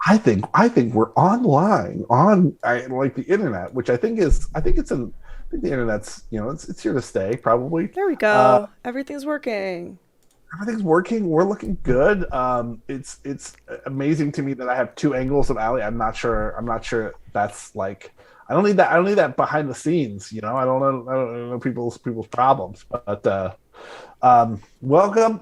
I think we're online on like the internet, which I think the internet's it's here to stay probably. There we Uh, go. Everything's working. Everything's working. We're looking good. It's amazing to me that I have two angles of Ali. I'm not sure that's like. I don't need that. I don't need that behind the scenes. I don't know people's problems. But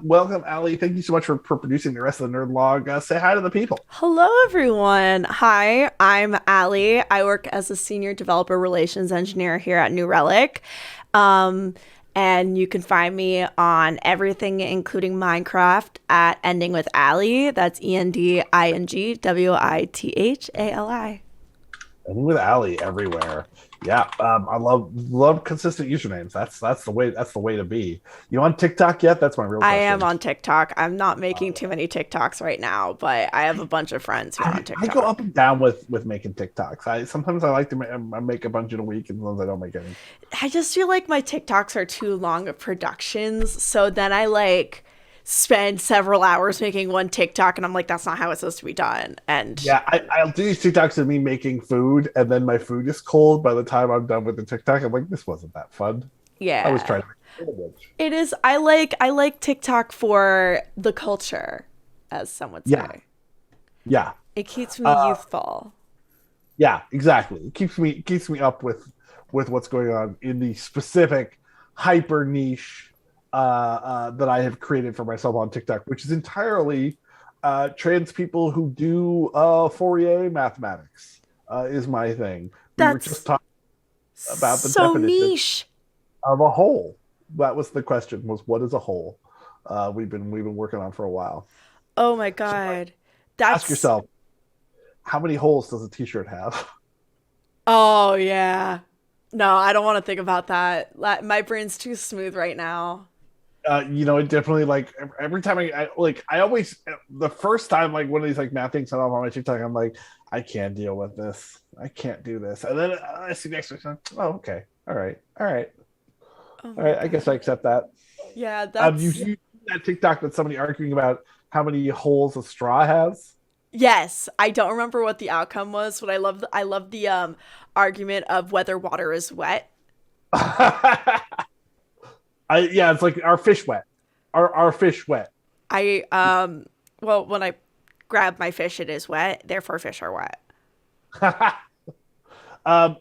welcome, Ali. Thank you so much for producing the rest of the Nerd Log. Say hi to the people. Hello, everyone. Hi, I'm Allie. I work as a senior developer relations engineer here at New Relic. Um, and you can find me on everything, including Minecraft, at Ending with Allie. That's ENDINGWITHALI. And with Ali everywhere. Yeah, I love consistent usernames. That's the way to be. You on TikTok yet? That's my real I am question. on TikTok. I'm not making too many TikToks right now, but I have a bunch of friends who are on I go up TikTok. and down with making TikToks. I like to make a bunch in a week, and sometimes I don't make any. I just feel like my TikToks are too long of productions. So then I like spend several hours making one TikTok and I'm like, that's not how it's supposed to be done. And Yeah, I'll do these TikToks of me making food, and then my food is cold by the time I'm done with the TikTok. I'm like, this wasn't that fun. I was yeah, trying to make a sandwich. it is. I like TikTok for the culture, as some would Yeah, say. yeah, It keeps me uh, youthful. yeah, exactly. It keeps me up with what's going on in the specific hyper niche that I have created for myself on TikTok, which is entirely trans people who do Fourier mathematics is my thing. We were just That's talking about the so definition niche. of a whole. That was the question: was what is a whole? We've been working on for a while. Oh my So god. ask That's yourself, how many holes does a T-shirt have? oh yeah. No, I don't want to think about that. My brain's too smooth right now. It definitely like every time I always the first time like one of these like math things come up on my TikTok, I'm like, I can't deal with this. I can't do this. And then I see next week, oh, okay, Oh all my right. I guess I god. accept that. Yeah, You that's see that TikTok that somebody arguing about how many holes a straw has? yes. I don't remember what the outcome was, but I love the argument of whether water is wet. Yeah, it's like our fish wet. Our fish wet. I well, when I grab my fish it is wet, therefore fish are wet.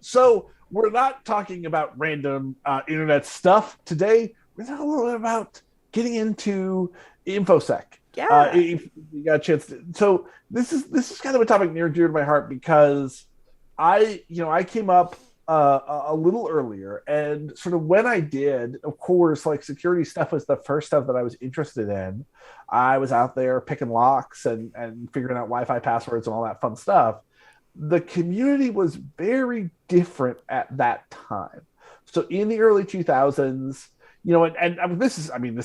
So we're not talking about random internet stuff today. We're talking a little bit about getting into InfoSec. Yeah. If you got a chance so this is kind of a topic near and dear to my heart because I came up a little earlier, and sort of when I did, of course, like security stuff was the first stuff that I was interested in. I was out there picking locks and figuring out Wi-Fi passwords and all that fun stuff. The community was very different at that time. So in the early 2000s, and this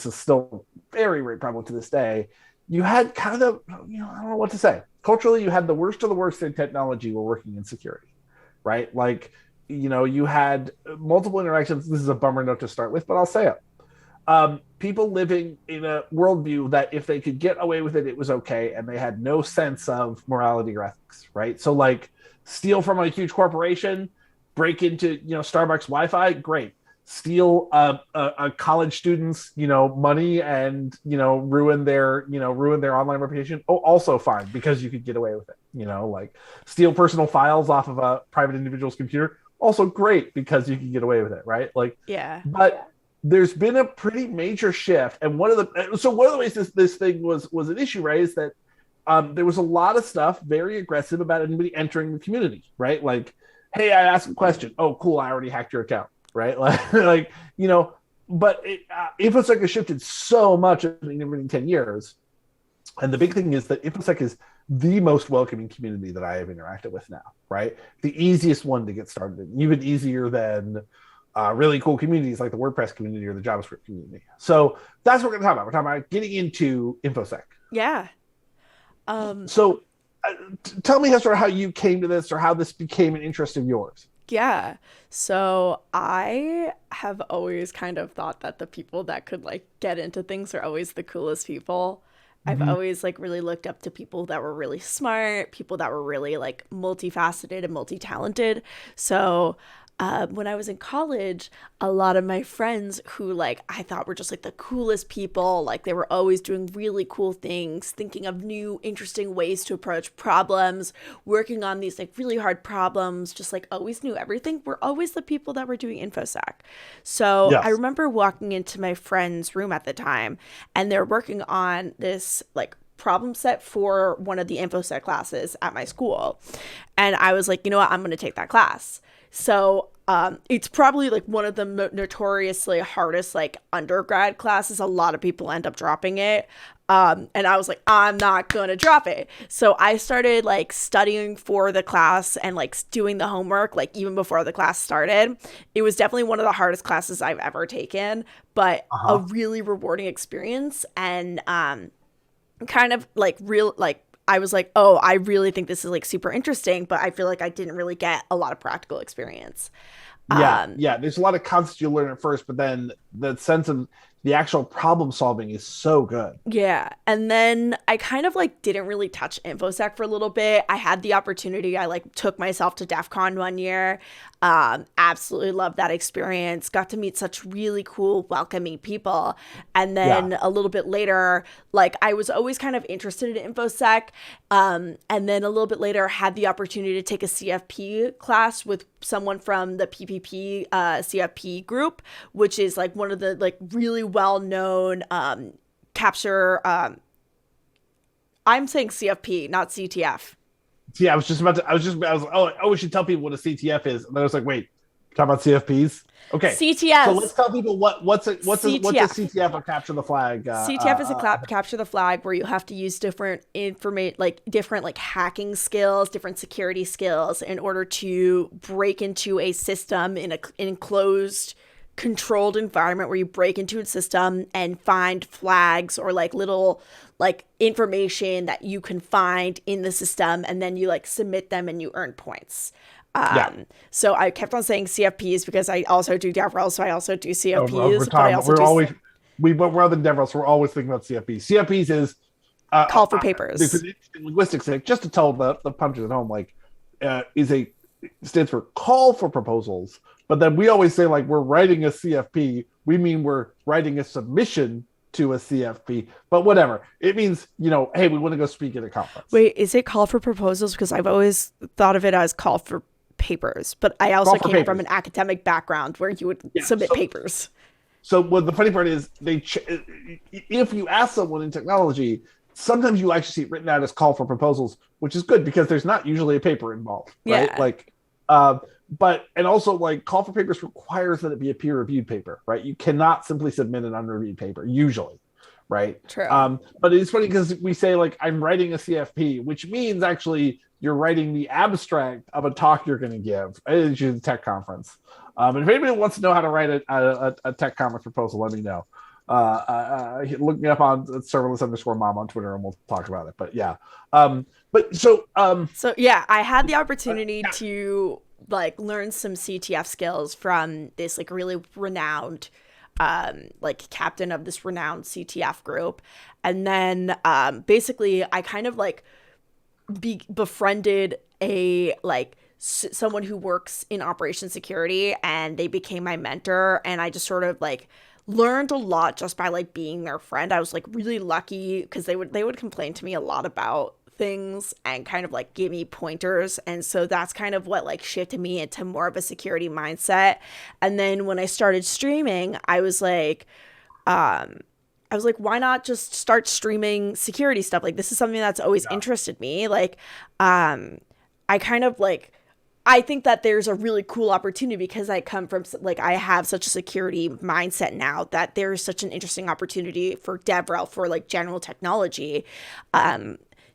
is still very, very prevalent to this day. You had kind of, I don't know what to say. Culturally, you had the worst of the worst in technology were working in security, right? Like, you had multiple interactions. This is a bummer note to start with, but I'll say it. People living in a worldview that if they could get away with it, it was okay, and they had no sense of morality or ethics, right? So, like, steal from a huge corporation, break into Starbucks Wi-Fi, great. Steal a college student's money and ruin their online reputation. Oh, also fine because you could get away with it. Like steal personal files off of a private individual's computer. Also great because you can get away with it, right? Like, Yeah. but there's been a pretty major shift, and one of the ways this thing was an issue, right, is that there was a lot of stuff very aggressive about anybody entering the community, right? Like, hey, I asked a question. Oh, cool, I already hacked your account, right? Like but InfoSec has shifted so much in 10 years. And the big thing is that InfoSec is the most welcoming community that I have interacted with now, right? The easiest one to get started in, even easier than really cool communities like the WordPress community or the JavaScript community. So that's what we're going to talk about. We're talking about getting into InfoSec. Yeah. Um So tell me how you came to this or how this became an interest of yours. yeah. So I have always kind of thought that the people that could like get into things are always the coolest people. I've Mhm. always like really looked up to people that were really smart, people that were really like multifaceted and multi-talented. So when I was in college, a lot of my friends who like I thought were just like the coolest people, like they were always doing really cool things, thinking of new interesting ways to approach problems, working on these like really hard problems, just like always knew everything, were always the people that were doing InfoSec. So I Yes. remember walking into my friend's room at the time, and they're working on this like problem set for one of the InfoSec classes at my school. And I was like, you know what, I'm going to take that class. So it's probably like one of the notoriously hardest like undergrad classes. A lot of people end up dropping it. And I was like, I'm not going to drop it. So I started like studying for the class and like doing the homework, like even before the class started. It was definitely one of the hardest classes I've ever taken, but a Uh-huh. really rewarding experience. And kind of like real, like, I was like, oh, I really think this is like super interesting, but I feel like I didn't really get a lot of practical experience. Yeah, Um, yeah. There's a lot of concepts you learn at first, but then the sense of the actual problem solving is so good. Yeah. And then I kind of like didn't really touch InfoSec for a little bit. I had the opportunity. I like took myself to DEF CON one year. Absolutely loved that experience. Got to meet such really cool, welcoming people. And Yeah, then a little bit later, like I was always kind of interested in InfoSec. And then a little bit later, had the opportunity to take a CFP class with someone from the PPP CFP group, which is like one of the like really well known capture. I'm saying CFP, not CTF. yeah. I was like, oh, we should tell people what a CTF is. And then I was like, wait, talk about CFPs. Okay, so let's CTS. tell people what's a CTF. CTF or capture the flag. CTF is a capture the flag where you have to use different information, like different like hacking skills, different security skills in order to break into a system in a enclosed, controlled environment where you break into a system and find flags or like little like information that you can find in the system, and then you like submit them and you earn points. Yeah. So I kept on saying CFPs because I also do DevRel, so I also do We're CFPs, but I talking. also We're do always we're other than DevRel, so we're always thinking about CFPs. CFPs is call for there's papers. an interesting linguistics thing. Just to tell the punchers at home, like is a stands for call for proposals. But then we always say like we're writing a CFP. We mean we're writing a submission to a CFP. But whatever it means, hey, we want to go speak at a conference. Wait, is it call for proposals? Because I've always thought of it as call for papers, but I Call also for came from an papers. academic background where you would Yeah. submit So papers. So what the funny part is, if you ask someone in technology, sometimes you actually see it written out as call for proposals, which is good because there's not usually a paper involved, right? Yeah, But and also like call for papers requires that it be a peer reviewed paper, right? You cannot simply submit an unreviewed paper usually, right? true. But it's funny because we say like I'm writing a CFP, which means actually you're writing the abstract of a talk you're going to give at a tech conference. And if anybody wants to know how to write a tech conference proposal, let me know. Look me up on serverless_mom on Twitter and we'll talk about it. But yeah. But so So yeah, I had the uh, opportunity to like learn some CTF skills from this like really renowned like captain of this renowned CTF group. And then basically I kind of like befriended a like someone who works in operation security, and they became my mentor, and I just sort of like learned a lot just by like being their friend. I was like really lucky because they would complain to me a lot about things and kind of like give me pointers, and so that's kind of what like shifted me into more of a security mindset. And then when I started streaming, I was like, why not just start streaming security stuff? Like, this is something that's always yeah, interested me. Like, I kind of like, I think that there's a really cool opportunity because I come from, like, I have such a security mindset now that there's such an interesting opportunity for DevRel, for like general technology,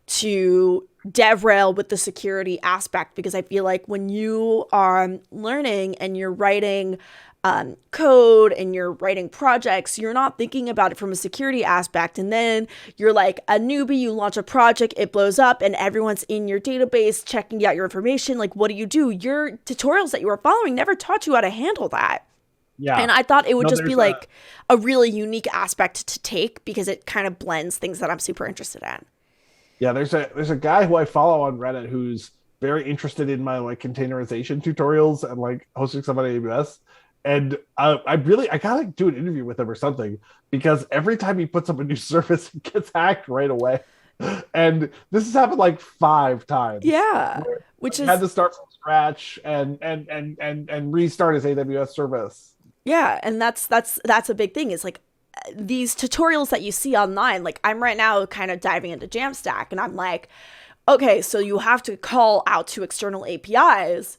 to DevRel with the security aspect, because I feel like when you are learning and you're writing code and you're writing projects, you're not thinking about it from a security aspect. And then you're like a newbie, you launch a project, it blows up, and everyone's in your database checking out your information. Like, what do? Your tutorials that you were following never taught you how to handle that. And Yeah. I thought it would No, just be there's a like a really unique aspect to take because it kind of blends things that I'm super interested in. Yeah, there's a guy who I follow on Reddit who's very interested in my like containerization tutorials and like hosting stuff on AWS. And I gotta do an interview with him or something because every time he puts up a new service, it gets hacked right away. And this has happened like 5 times Yeah, where which he had is to start from scratch and restart his AWS service. yeah, and that's a big thing is like these tutorials that you see online. Like I'm right now kind of diving into Jamstack and I'm like, okay, so you have to call out to external APIs.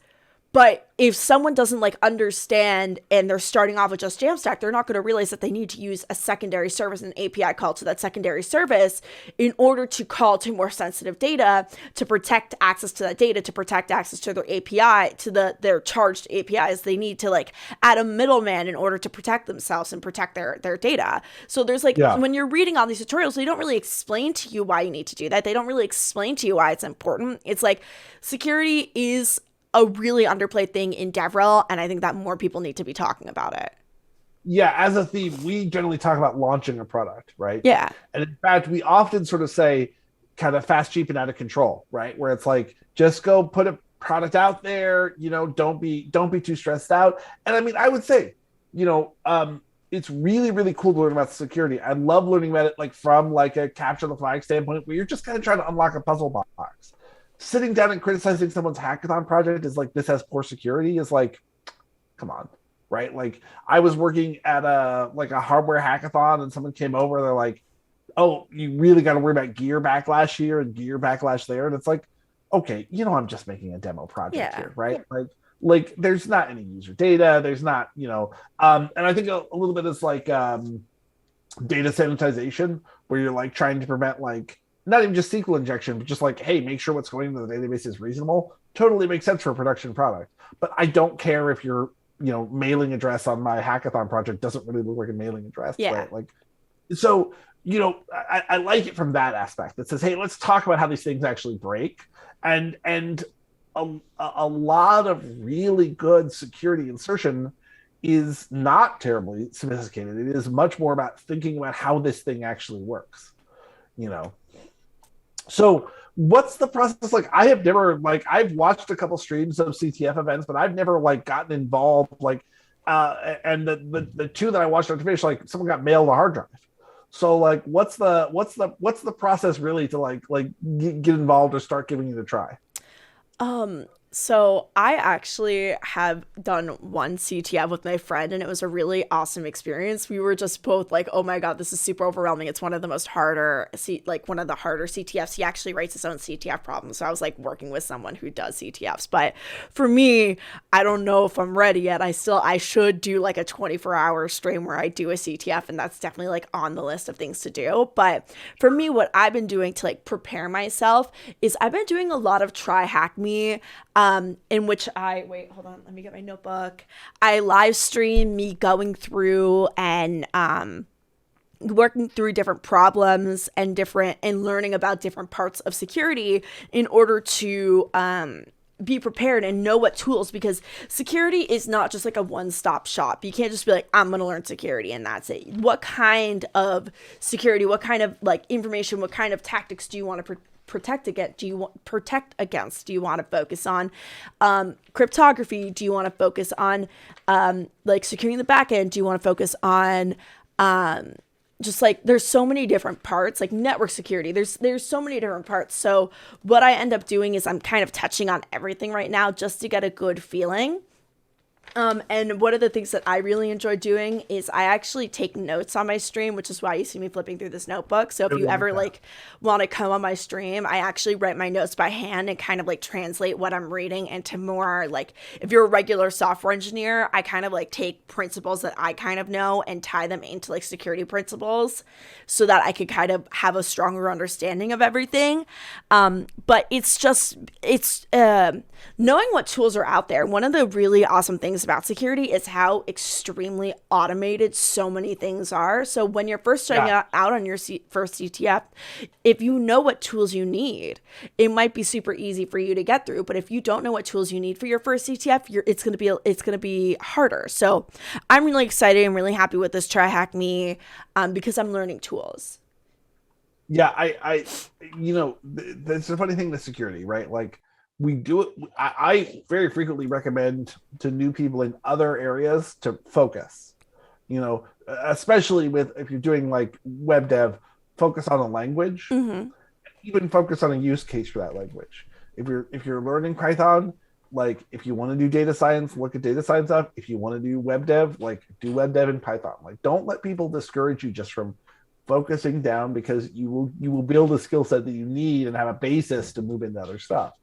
But if someone doesn't like understand and they're starting off with just Jamstack, they're not going to realize that they need to use a secondary service, an API call to that secondary service in order to call to more sensitive data to protect access to that data, to protect access to their API, to their charged APIs. They need to like add a middleman in order to protect themselves and protect their data. So there's like Yeah. when you're reading all these tutorials, they don't really explain to you why you need to do that. They don't really explain to you why it's important. It's like security is a really underplayed thing in DevRel, and I think that more people need to be talking about it. Yeah, as a theme, we generally talk about launching a product, right? Yeah. And in fact, we often sort of say kind of fast, cheap, and out of control, right? Where it's like, just go put a product out there, don't be too stressed out. And I mean, I would say, it's really, really cool to learn about security. I love learning about it like from like a capture the flag standpoint where you're just kind of trying to unlock a puzzle box. Sitting down and criticizing someone's hackathon project is like this has poor security is like, come on, right? Like I was working at a hardware hackathon and someone came over, they're like, oh, you really got to worry about gear backlash here and gear backlash there. And it's like, okay, I'm just making a demo project here, right? Like there's not any user data, there's not, and I think a little bit is like data sanitization where you're like trying to prevent like not even just SQL injection, but just like, hey, make sure what's going into the database is reasonable. Totally makes sense for a production product. But I don't care if your, mailing address on my hackathon project doesn't really look like a mailing address, right? Like, so, I like it from that aspect that says, hey, let's talk about how these things actually break. And a lot of really good security insertion is not terribly sophisticated. It is much more about thinking about how this thing actually works, So what's the process like? I have never I've watched a couple streams of CTF events, but I've never gotten involved and the two that I watched on finish, someone got mailed a hard drive. So what's the process really to get involved or start giving it a try? So I actually have done one CTF with my friend and it was a really awesome experience. We were just both like, oh my God, this is super overwhelming. It's one of the harder CTFs. He actually writes his own CTF problems. So I was working with someone who does CTFs. But for me, I don't know if I'm ready yet. I should do a 24-hour stream where I do a CTF, and that's definitely on the list of things to do. But for me, what I've been doing to prepare myself is I've been doing a lot of Try Hack Me, in which wait, hold on, let me get my notebook. I live stream me going through and working through different problems and learning about different parts of security in order to be prepared and know what tools, because security is not just a one-stop shop. You can't just be I'm going to learn security and that's it. What kind of security, what kind of information, what kind of tactics do you want to protect against? Do you want to focus on cryptography? Do you want to focus on securing the backend? Do you want to focus on there's so many different parts, network security. There's so many different parts. So what I end up doing is I'm kind of touching on everything right now just to get a good feeling. And one of the things that I really enjoy doing is I actually take notes on my stream, which is why you see me flipping through this notebook. So if you ever want to come on my stream, I actually write my notes by hand and kind of translate what I'm reading into more if you're a regular software engineer, I kind of take principles that I kind of know and tie them into security principles so that I could kind of have a stronger understanding of everything. But it's knowing what tools are out there. One of the really awesome things things about security is how extremely automated so many things are. So when you're first starting Yeah. out on your first CTF, if you know what tools you need, it might be super easy for you to get through. But if you don't know what tools you need for your first CTF, it's gonna be harder. So I'm really excited and really happy with this Try Hack Me, because I'm learning tools. Yeah, that's the funny thing with security, right? Like we do it. I very frequently recommend to new people in other areas to focus. Especially with if you're doing like web dev, focus on a language, Mm-hmm. even focus on a use case for that language. If you're learning Python, like if you want to do data science, look at data science stuff. If you want to do web dev, like do web dev in Python. Like don't let people discourage you just from focusing down because you will build a skill set that you need and have a basis to move into other stuff.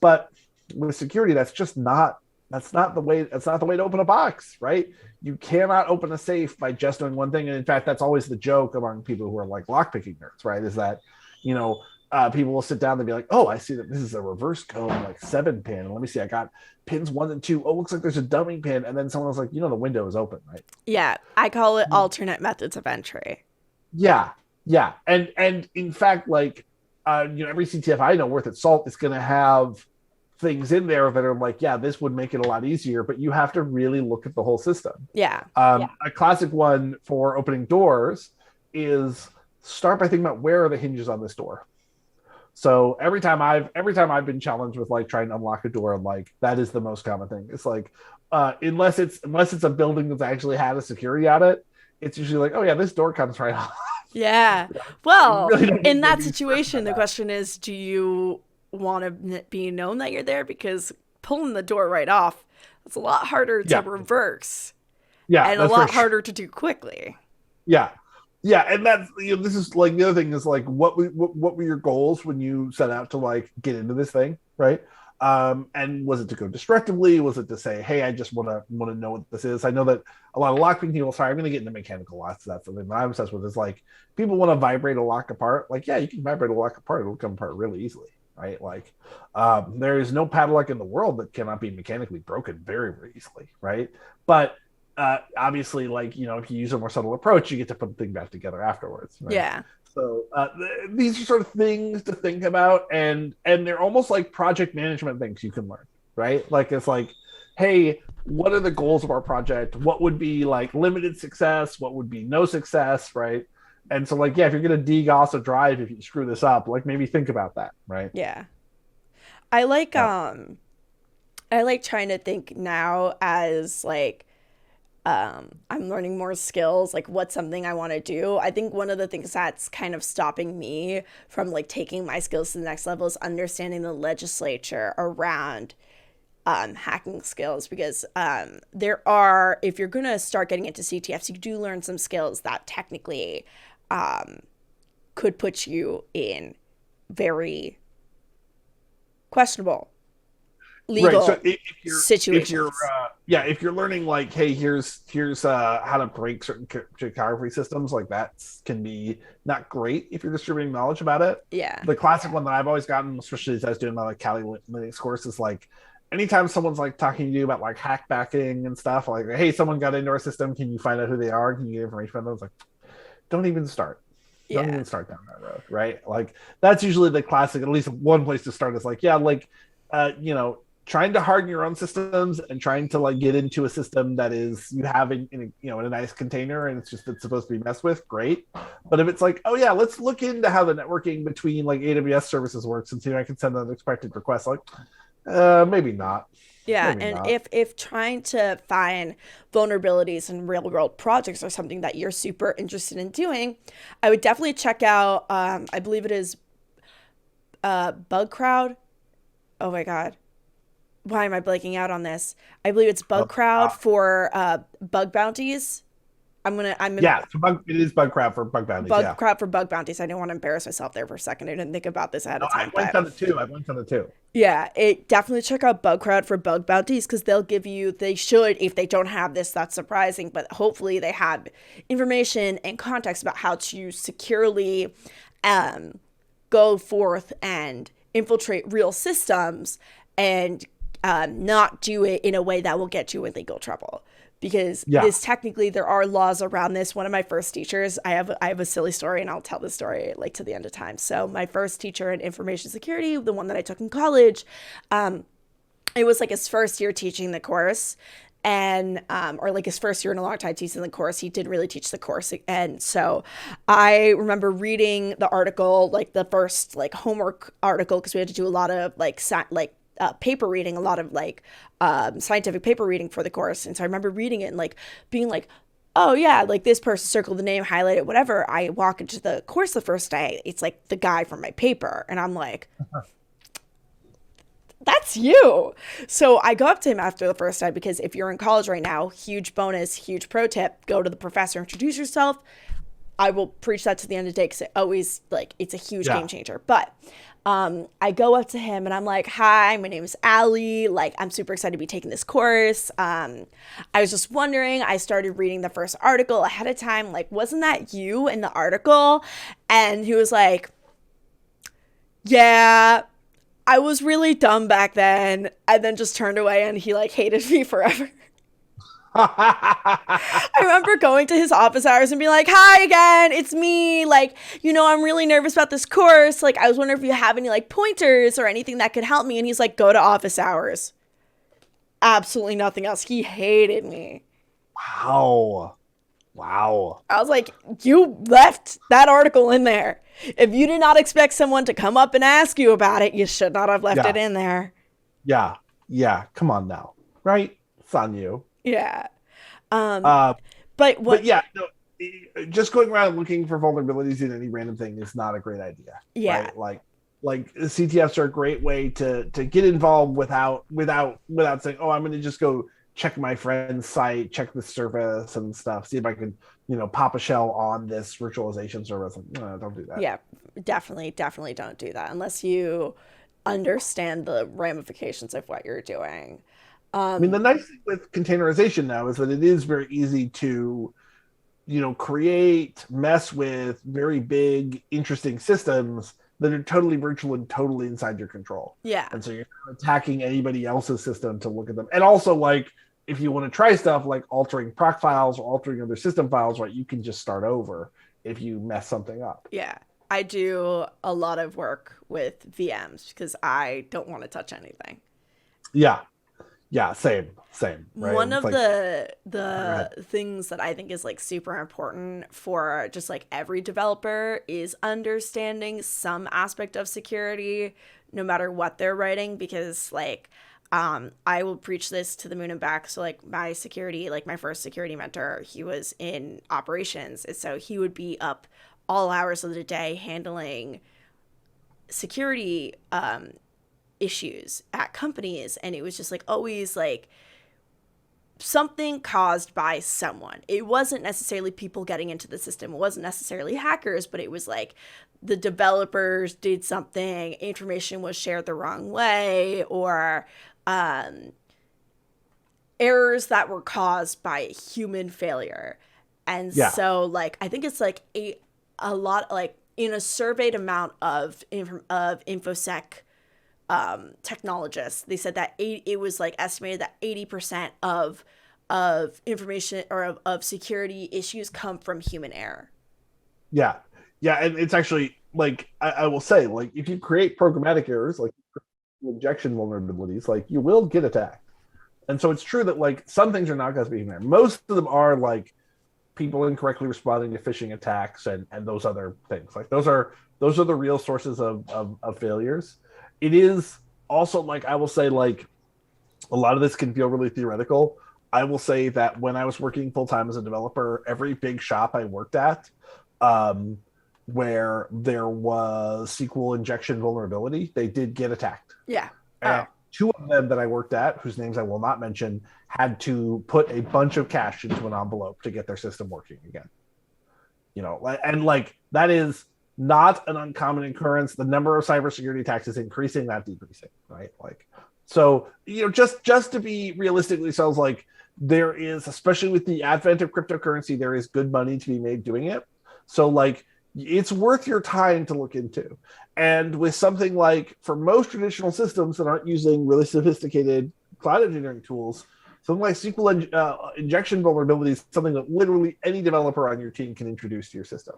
But with security, that's not the way to open a box, right? You cannot open a safe by just doing one thing. And in fact, that's always the joke among people who are like lockpicking nerds, right? Is that people will sit down and be like, oh, I see that this is a reverse code, like 7-pin. And let me see, I got pins 1 and 2. Oh, looks like there's a dummy pin. And then someone was like, the window is open, right? Yeah, I call it alternate methods of entry. Yeah, yeah, and in fact, like, every CTF I know worth its salt is going to have things in there that are like, yeah, this would make it a lot easier, but you have to really look at the whole system. Yeah. A classic one for opening doors is start by thinking about where are the hinges on this door. So every time I've been challenged with like trying to unlock a door, like that is the most common thing. It's like unless it's a building that's actually had a security audit, it's usually like, oh yeah, this door comes right off. Yeah. Well, really in that situation, the question is, do you want to be known that you're there? Because pulling the door right off, it's a lot harder to reverse. Yeah. And a lot harder to do quickly. Yeah. Yeah. And that's, this is like the other thing is like, what were your goals when you set out to like get into this thing? Right. And was it to go destructively? Was it to say, hey, I just want to know what this is? I know that a lot of lockpicking people, sorry, I'm going to get into mechanical locks. That's something that I'm obsessed with is like people want to vibrate a lock apart. Like, yeah, you can vibrate a lock apart. It'll come apart really easily. Right. Like, there is no padlock in the world that cannot be mechanically broken very, very easily. Right. But, obviously, like, if you use a more subtle approach, you get to put the thing back together afterwards. Right? Yeah. So these are sort of things to think about, and they're almost like project management things you can learn, right? Like it's like, hey, what are the goals of our project? What would be like limited success? What would be no success, right? And so like, yeah, if you're gonna DGOS a drive, if you screw this up, like maybe think about that, right? Yeah. I like trying to think now as like I'm learning more skills, like what's something I want to do. I think one of the things that's kind of stopping me from like taking my skills to the next level is understanding the legislature around hacking skills, because if you're going to start getting into CTFs, you do learn some skills that technically could put you in very questionable legal situations. If you're learning like, hey, here's how to break certain cryptography systems, like that can be not great if you're distributing knowledge about it. Yeah. The classic one that I've always gotten, especially as I was doing my like Kali Linux course, is like anytime someone's like talking to you about like hack backing and stuff, like, hey, someone got into our system, can you find out who they are? Can you get information from them? It's like, don't even start. Don't even start down that road, right? Like that's usually the classic. At least one place to start is like, yeah, like trying to harden your own systems and trying to like get into a system that is you have in a nice container and it's supposed to be messed with, great. But if it's like, oh yeah, let's look into how the networking between like AWS services works and see if I can send an expected request, like maybe not. Yeah, Maybe and not. if trying to find vulnerabilities in real world projects are something that you're super interested in doing, I would definitely check out I believe it is Bug Crowd. Oh my god. Why am I blanking out on this? I believe it's Bug Crowd for bug bounties. It is Bug Crowd for bug bounties. Bug Crowd for bug bounties. I didn't want to embarrass myself there for a second. I didn't think about this ahead of time. I went on it too. Yeah, definitely check out Bug Crowd for bug bounties, because they should, if they don't have this, that's surprising, but hopefully they have information and context about how to securely go forth and infiltrate real systems and not do it in a way that will get you in legal trouble. Because Yeah. this technically, there are laws around this. One of my first teachers, I have a silly story, and I'll tell the story like to the end of time. So my first teacher in information security, the one that I took in college, it was like his first year teaching the course, and or like his first year in a long time teaching the course. He didn't really teach the course, and so I remember reading the article, like the first like homework article, because we had to do a lot of like paper reading, a lot of like scientific paper reading for the course. And so I remember reading it and like being like, oh yeah, like this person circled the name, highlighted whatever. I walk into the course the first day, it's like the guy from my paper, and I'm like, that's you. So I go up to him after the first time, because if you're in college right now, huge bonus, huge pro tip, go to the professor, introduce yourself. I will preach that to the end of the day, because it always, like, it's a huge game changer. But I go up to him and I'm like, hi, my name is Allie. Like, I'm super excited to be taking this course. I was just wondering, I started reading the first article ahead of time. Like, wasn't that you in the article? And he was like, yeah, I was really dumb back then. And then just turned away, and he like hated me forever. I remember going to his office hours and being like, hi again, it's me. Like, I'm really nervous about this course. Like, I was wondering if you have any like pointers or anything that could help me. And he's like, go to office hours. Absolutely nothing else. He hated me. Wow. I was like, you left that article in there. If you did not expect someone to come up and ask you about it, you should not have left it in there. Yeah. Come on now. Right? It's on you. Yeah. But yeah, no, just going around looking for vulnerabilities in any random thing is not a great idea. Yeah. Right? Like CTFs are a great way to get involved without saying, oh, I'm going to just go check my friend's site, check the service and stuff, see if I can, pop a shell on this virtualization service. No, don't do that. Yeah, definitely don't do that unless you understand the ramifications of what you're doing. I mean, the nice thing with containerization now is that it is very easy to, mess with very big, interesting systems that are totally virtual and totally inside your control. Yeah. And so you're not attacking anybody else's system to look at them. And also, like, if you want to try stuff like altering proc files or altering other system files, right, you can just start over if you mess something up. Yeah. I do a lot of work with VMs because I don't want to touch anything. Yeah, same. Right? One of the things that I think is like super important for just like every developer is understanding some aspect of security, no matter what they're writing, because like I will preach this to the moon and back. So like my first security mentor, he was in operations, and so he would be up all hours of the day handling security issues at companies, and it was just like always like something caused by someone. It wasn't necessarily people getting into the system, it wasn't necessarily hackers, but it was like the developers did something, information was shared the wrong way, or errors that were caused by human failure. And so like I think it's like a lot, like in a surveyed amount of InfoSec technologists, they said that it was like estimated that 80% of information or of security issues come from human error. Yeah, and it's actually like I will say, like, if you create programmatic errors, like injection vulnerabilities, like you will get attacked. And so it's true that like some things are not going to be in there. Most of them are like people incorrectly responding to phishing attacks and those other things. Like those are the real sources of failures. It is also like, I will say, like, a lot of this can feel really theoretical. I will say that when I was working full-time as a developer, every big shop I worked at, where there was SQL injection vulnerability, they did get attacked. Yeah. And two of them that I worked at, whose names I will not mention, had to put a bunch of cash into an envelope to get their system working again. And like that is not an uncommon occurrence. The number of cybersecurity attacks is increasing, not decreasing, right? Like, so, just to be realistically, sounds like there is, especially with the advent of cryptocurrency, there is good money to be made doing it. So like, it's worth your time to look into. And with something like, for most traditional systems that aren't using really sophisticated cloud engineering tools, something like SQL injection vulnerability is something that literally any developer on your team can introduce to your system.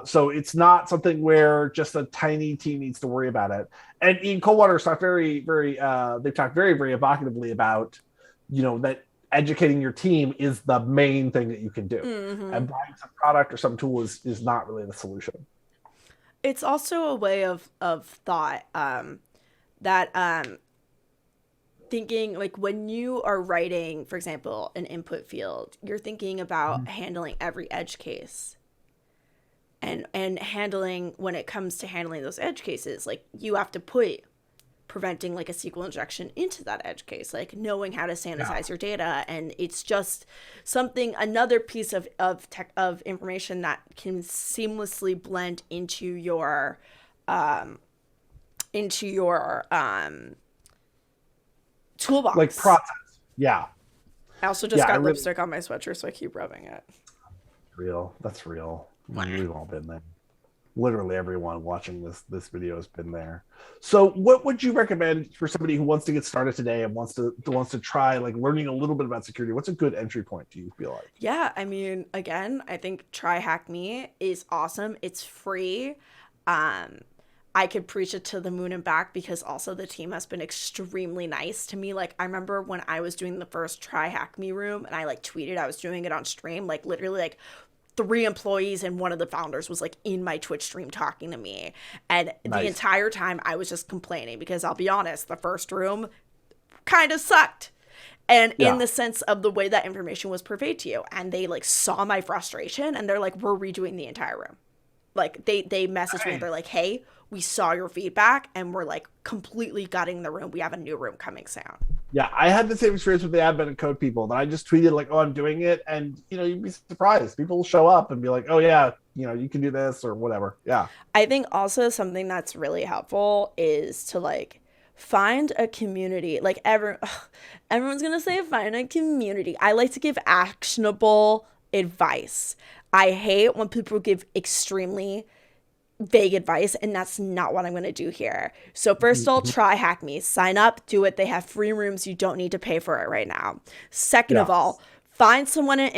So it's not something where just a tiny team needs to worry about it. And Ian Coldwater talked they've talked very, very evocatively about, that educating your team is the main thing that you can do. Mm-hmm. And buying some product or some tool is not really the solution. It's also a way of thought, that thinking, like, when you are writing, for example, an input field, you're thinking about handling every edge case. And handling, when it comes to handling those edge cases, like, you have to put preventing like a SQL injection into that edge case, like knowing how to sanitize your data. And it's just another piece of tech, of information that can seamlessly blend into your toolbox. Like process. Yeah. I also just got lipstick on my sweatshirt, so I keep rubbing it. Real. That's real. We've all been there. Literally everyone watching this video has been there. So what would you recommend for somebody who wants to get started today and wants to try like learning a little bit about security? What's a good entry point, do you feel like? Yeah, I mean, again, I think Try Hack Me is awesome. It's free. I could preach it to the moon and back, because also the team has been extremely nice to me. Like, I remember when I was doing the first Try Hack Me room and I like tweeted I was doing it on stream, like literally like 3 employees and one of the founders was like in my Twitch stream talking to me. And the entire time I was just complaining, because I'll be honest, the first room kind of sucked. And in the sense of the way that information was purveyed to you. And they like saw my frustration and they're like, we're redoing the entire room. Like they messaged me, they're like, hey, we saw your feedback and we're like completely gutting the room. We have a new room coming soon. Yeah, I had the same experience with the admin and code people. That I just tweeted like, "Oh, I'm doing it," and you'd be surprised. People will show up and be like, "Oh yeah, you can do this or whatever." Yeah. I think also something that's really helpful is to like find a community. Like everyone's gonna say find a community. I like to give actionable advice. I hate when people give extremely vague advice, and that's not what I'm going to do here. So first of all, Try Hack Me. Sign up, do it. They have free rooms. You don't need to pay for it right now. Second of all, find someone in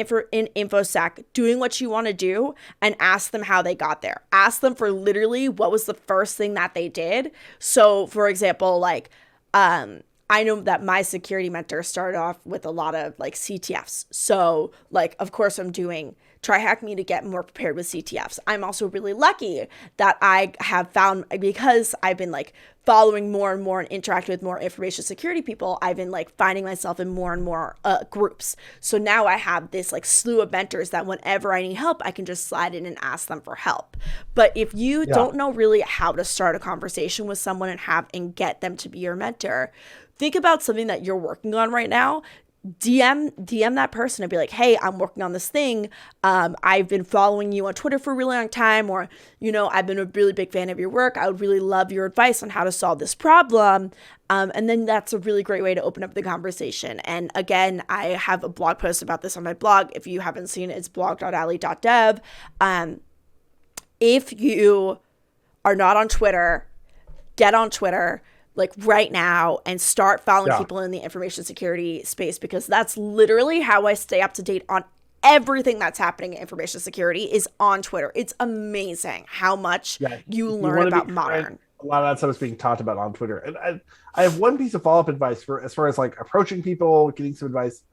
InfoSec doing what you want to do and ask them how they got there. Ask them for literally what was the first thing that they did. So for example, like, I know that my security mentor started off with a lot of like CTFs. So like, of course I'm doing Try Hack Me to get more prepared with CTFs. I'm also really lucky that I have found, because I've been like following more and more and interacting with more information security people, I've been like finding myself in more and more groups. So now I have this like slew of mentors that whenever I need help, I can just slide in and ask them for help. But if you don't know really how to start a conversation with someone and get them to be your mentor, think about something that you're working on right now. DM that person and be like, hey, I'm working on this thing. I've been following you on Twitter for a really long time, or, I've been a really big fan of your work. I would really love your advice on how to solve this problem. And then that's a really great way to open up the conversation. And again, I have a blog post about this on my blog. If you haven't seen it, it's blog.ally.dev. If you are not on Twitter, get on Twitter like right now and start following people in the information security space, because that's literally how I stay up to date on everything that's happening in information security is on Twitter. It's amazing how much you learn about modern. A lot of that stuff is being talked about on Twitter. And I have one piece of follow-up advice for as far as like approaching people, getting some advice.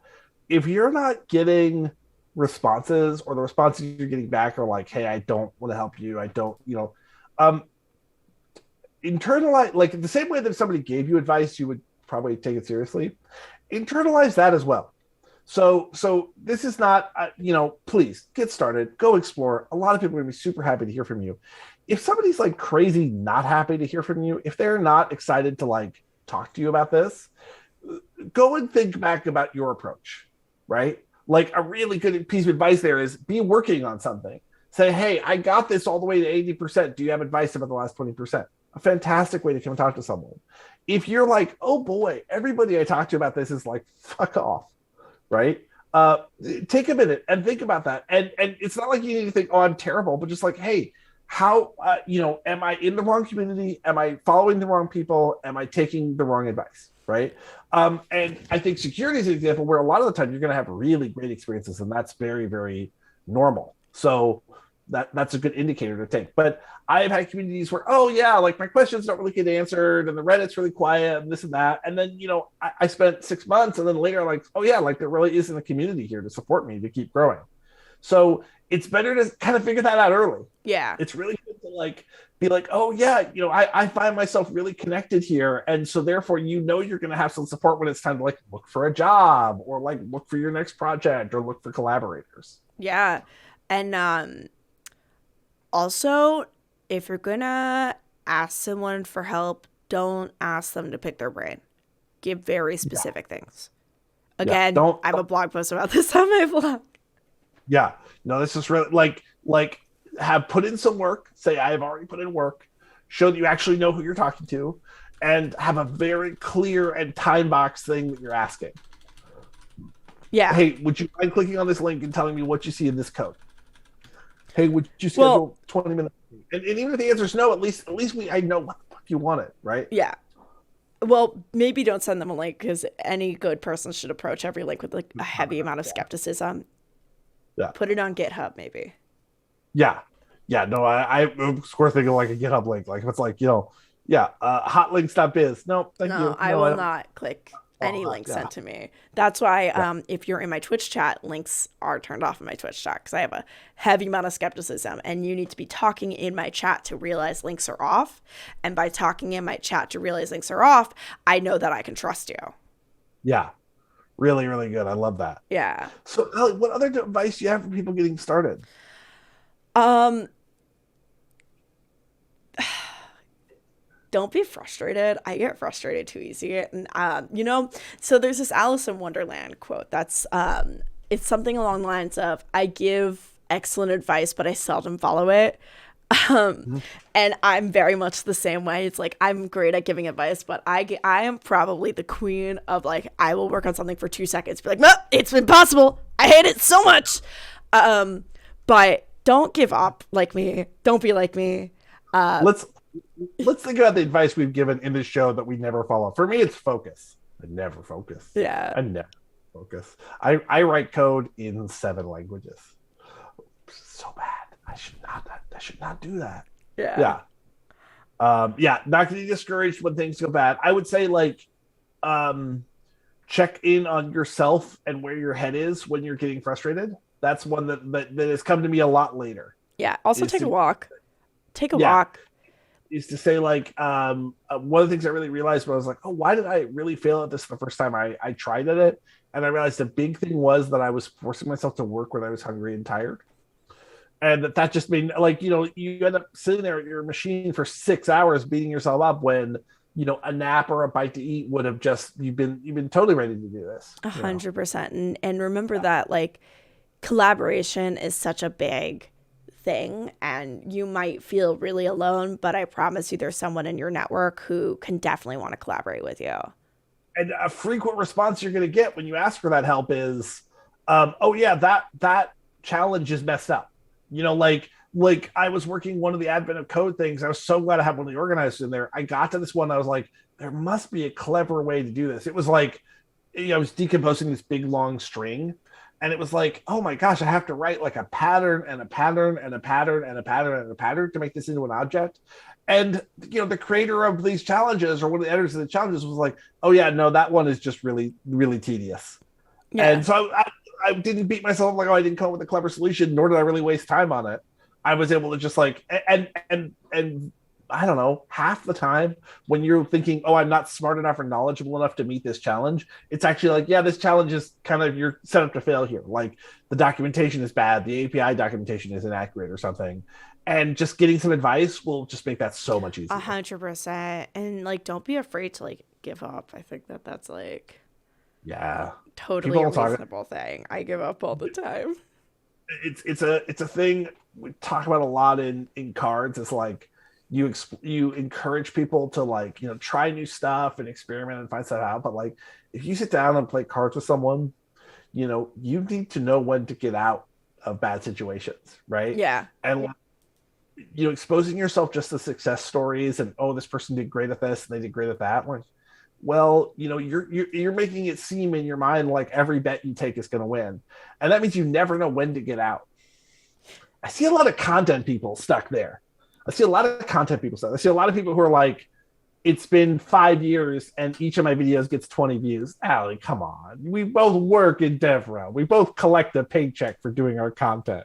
If you're not getting responses, or the responses you're getting back are like, hey, I don't want to help you. I don't, internalize, like the same way that if somebody gave you advice, you would probably take it seriously. Internalize that as well. So this is not, please get started, go explore. A lot of people are going to be super happy to hear from you. If somebody's like crazy not happy to hear from you, if they're not excited to like talk to you about this, go and think back about your approach, right? Like a really good piece of advice there is be working on something. Say, hey, I got this all the way to 80%. Do you have advice about the last 20%? A fantastic way to come talk to someone. If you're like, oh boy, everybody I talk to about this is like, fuck off, right? uh, take a minute and think about that. And it's not like you need to think, oh, I'm terrible, but just like, hey, how am I in the wrong community? Am I following the wrong people? Am I taking the wrong advice? Right. And I think security is an example where a lot of the time you're going to have really great experiences, and that's very, very normal. So that's a good indicator to take. But I've had communities where, oh yeah, like my questions don't really get answered, and the Reddit's really quiet, and this and that. And then I spent 6 months, and then later I'm like, oh yeah, like there really isn't a community here to support me to keep growing. So it's better to kind of figure that out early. Yeah. It's really good to like be like, oh yeah, I find myself really connected here. And so therefore, you're gonna have some support when it's time to like look for a job or like look for your next project or look for collaborators. Yeah. And also, if you're gonna ask someone for help, don't ask them to pick their brain. Give very specific things. Again, I have a blog post about this on my blog. Yeah. No, this is really like have put in some work, say I have already put in work, show that you actually know who you're talking to, and have a very clear and time box thing that you're asking. Yeah. Hey, would you mind clicking on this link and telling me what you see in this code? Hey, would you schedule 20 minutes? And even if the answer is no, at least I know what the fuck you wanted, right? Yeah. Well, maybe don't send them a link, because any good person should approach every link with like a heavy amount of skepticism. Yeah. Put it on GitHub, maybe. Yeah. Yeah. No, I'm score thinking like a GitHub link. Like if it's like, hotlinks.biz. No, thank you. No, I will not click any link sent to me. That's why if you're in my Twitch chat, links are turned off in my Twitch chat, because I have a heavy amount of skepticism, and you need to be talking in my chat to realize links are off. And by talking in my chat to realize links are off, I know that I can trust you. Yeah. Really, really good. I love that. Yeah. So Ellie, what other advice do you have for people getting started? Don't be frustrated. I get frustrated too easy. And, so there's this Alice in Wonderland quote that's, it's something along the lines of, I give excellent advice, but I seldom follow it. And I'm very much the same way. It's like, I'm great at giving advice, but I am probably the queen of like, I will work on something for 2 seconds, be like, no, it's impossible. I hate it so much. But don't give up like me. Don't be like me. Let's think about the advice we've given in this show that we never follow. For me, it's focus. I never focus. Yeah. I never focus. I write code in 7 languages. So bad. I should not do that. Yeah. Yeah. Not to be discouraged when things go bad. I would say like check in on yourself and where your head is when you're getting frustrated. That's one that has come to me a lot later. Yeah. Also take a walk. Take a walk. Is to say like one of the things I really realized when I was like, oh, why did I really fail at this the first time I tried at it? And I realized the big thing was that I was forcing myself to work when I was hungry and tired. And that just made like, you end up sitting there at your machine for 6 hours beating yourself up when, a nap or a bite to eat would have just, you've been totally ready to do this. 100%. And remember that like collaboration is such a big thing, and you might feel really alone, but I promise you there's someone in your network who can definitely want to collaborate with you. And a frequent response you're going to get when you ask for that help is, oh yeah, that challenge is messed up. Like I was working one of the Advent of Code things. I was so glad I had one of the organizers in there. I got to this one. I was like, there must be a clever way to do this. It was like, I was decomposing this big long string. And it was like, oh my gosh, I have to write like a pattern and a pattern and a pattern and a pattern and a pattern to make this into an object. And, the creator of these challenges or one of the editors of the challenges was like, oh yeah, no, that one is just really, really tedious. Yeah. And so I didn't beat myself like, oh, I didn't come up with a clever solution, nor did I really waste time on it. I was able to just like, and I don't know, half the time when you're thinking, oh, I'm not smart enough or knowledgeable enough to meet this challenge, it's actually like, yeah, this challenge is kind of, you're set up to fail here. Like the documentation is bad, the API documentation is inaccurate or something. And just getting some advice will just make that so much easier. 100%. And like, don't be afraid to like give up. I think that's like, yeah, totally a reasonable thing. I give up all the time. It's a thing we talk about a lot in cards. It's like, you encourage people to like, try new stuff and experiment and find stuff out. But like, if you sit down and play cards with someone, you need to know when to get out of bad situations, right? Yeah. And exposing yourself just to success stories and, oh, this person did great at this and they did great at that. Like, well, you're making it seem in your mind like every bet you take is going to win, and that means you never know when to get out. I see a lot of content people stuck there. I see a lot of people who are like, it's been 5 years and each of my videos gets 20 views. Allie, come on. We both work in DevRel. We both collect a paycheck for doing our content.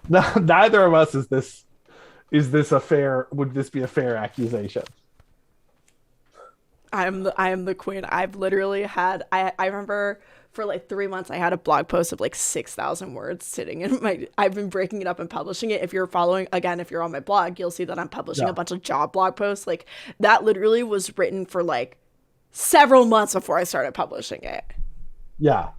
No, neither of us would this be a fair accusation? I am the queen. I've literally had, I remember for like 3 months I had a blog post of like 6,000 words sitting in my, I've been breaking it up and publishing it. If you're on my blog, you'll see that I'm publishing a bunch of job blog posts. Like that literally was written for like several months before I started publishing it. Yeah.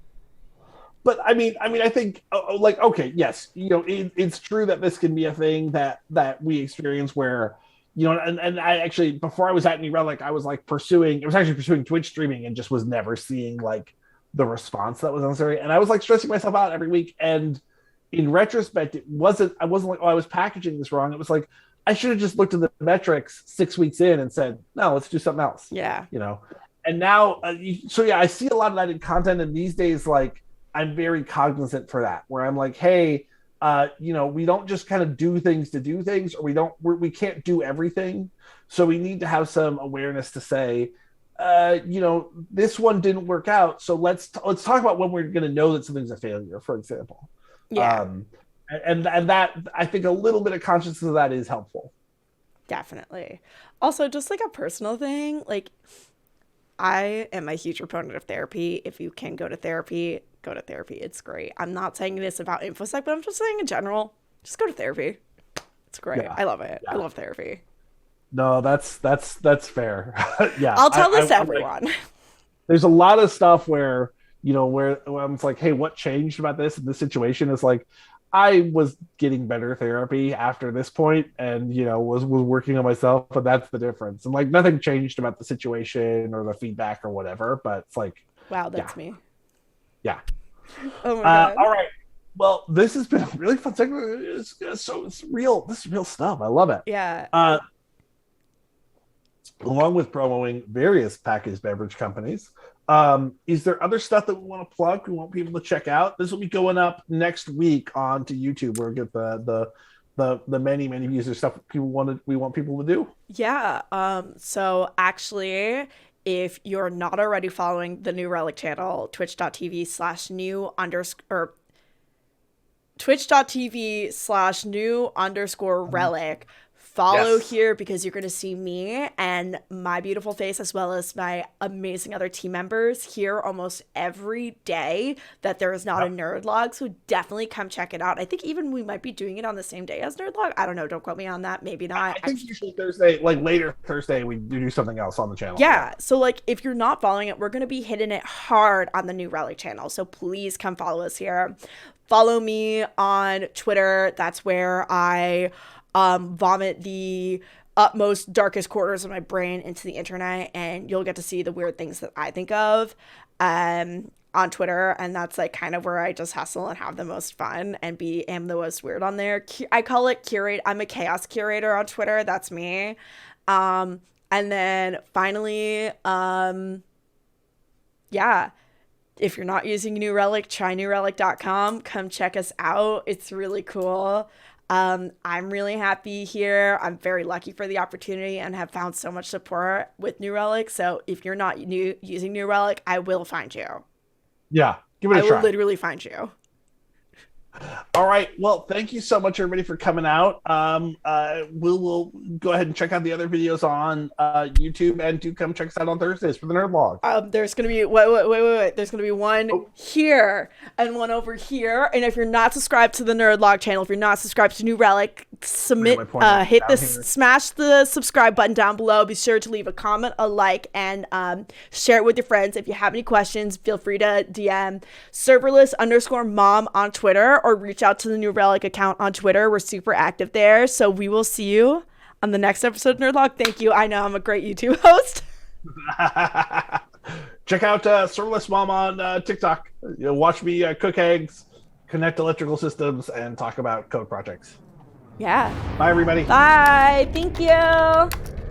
But I mean, I think like, okay, yes, it's true that this can be a thing that we experience where, and I actually, before I was at New Relic, I was pursuing Twitch streaming and just was never seeing like the response that was necessary. And I was like stressing myself out every week. And in retrospect, I wasn't like, oh, I was packaging this wrong. It was like, I should have just looked at the metrics 6 weeks in and said, no, let's do something else. Yeah. And now, I see a lot of that in content. And these days, like, I'm very cognizant for that, where I'm like, hey, we don't just kind of do things to do things, or we can't do everything. So we need to have some awareness to say, this one didn't work out. So let's talk about when we're going to know that something's a failure, for example. Yeah. And that, I think a little bit of consciousness of that is helpful. Definitely. Also, just like a personal thing, like I am a huge proponent of therapy. If you can go to therapy, go to therapy. It's great. I'm not saying this about InfoSec, but I'm just saying in general, just go to therapy. It's great. Yeah. I love it. Yeah. I love therapy. No, that's fair. Yeah. I'll tell this to everyone. There's a lot of stuff where I'm like, hey, what changed about this? And this situation is like, I was getting better therapy after this point and, was working on myself, but that's the difference. And like nothing changed about the situation or the feedback or whatever, but it's like, wow, that's me. Yeah. Oh my God. All right. Well, this has been a really fun segment. It's real. This is real stuff. I love it. Yeah. Along with promoting various packaged beverage companies, is there other stuff that we want to plug? We want people to check out. This will be going up next week onto YouTube, where we get the many views of stuff we want people to do. Yeah. So actually, if you're not already following the New Relic channel, twitch.tv/new_relic, follow here, because you're going to see me and my beautiful face, as well as my amazing other team members here almost every day that there is not a nerd log. So definitely come check it out. I think even we might be doing it on the same day as nerd log. I don't know. Don't quote me on that. Maybe not. I think usually Thursday, like later Thursday, we do something else on the channel. Yeah. So like if you're not following it, we're going to be hitting it hard on the New Relic channel. So please come follow us here. Follow me on Twitter. That's where I vomit the utmost darkest corners of my brain into the internet, and you'll get to see the weird things that I think of on Twitter. And that's like kind of where I just hustle and have the most fun and am the most weird on there. I call it curate. I'm a chaos curator on Twitter. That's me. And then finally, yeah, if you're not using New Relic, try newrelic.com. Come check us out. It's really cool. I'm really happy here. I'm very lucky for the opportunity and have found so much support with New Relic. So if you're not using New Relic, I will find you. Yeah, give it a try. I will literally find you. All right. Well, thank you so much, everybody, for coming out. We'll go ahead and check out the other videos on YouTube, and do come check us out on Thursdays for the Nerd Log. There's gonna be wait. There's gonna be one here and one over here. And if you're not subscribed to the Nerd Log channel, if you're not subscribed to New Relic, smash the subscribe button down below. Be sure to leave a comment, a like, and share it with your friends. If you have any questions, feel free to DM serverless_mom on Twitter, or reach out to the New Relic account on Twitter. We're super active there. So we will see you on the next episode of Nerdlog. Thank you. I know I'm a great YouTube host. Check out Serverless Mom on TikTok. watch me cook eggs, connect electrical systems, and talk about code projects. Yeah. Bye, everybody. Bye. Thank you.